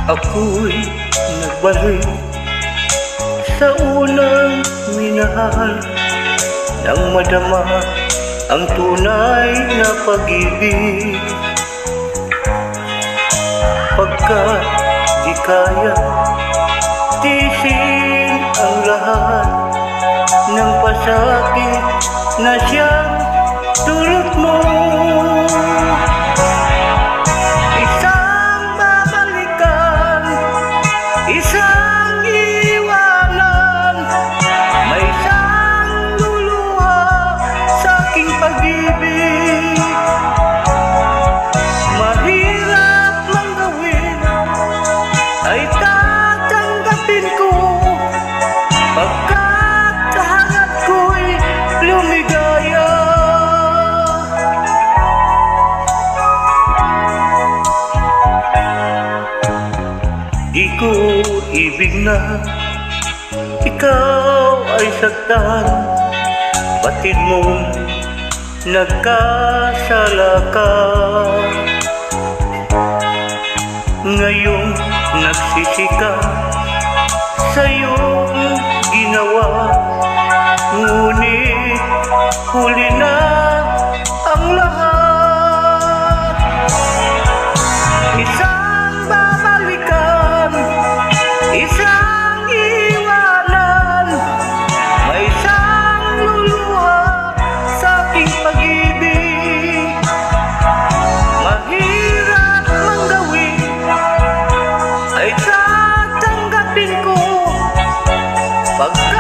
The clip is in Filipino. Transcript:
Ako'y nagbalik sa unang minahal nang madama ang tunay na pag-ibig. Pagkat di kaya tiisin ang lahat ng pasakit na siyang dulot mo. Isang babalikan, isang iwanan, may isang luluha sa aking pag-ibig. Mahirap mang gawin ay tatanggapin ko, pagkat sa hangat ko'y lumigaya. Di ko ibig na ikaw ay saktan, batid mong nagkasala ka. Ngayong nagsisika sa iyong ginawa, ngunit huli na ang lahat. Isang babalikan, isang iwanan, may isang luluha sa aking pag-ibig. Mahirap mang gawin ay tatanggapin ko, pagkat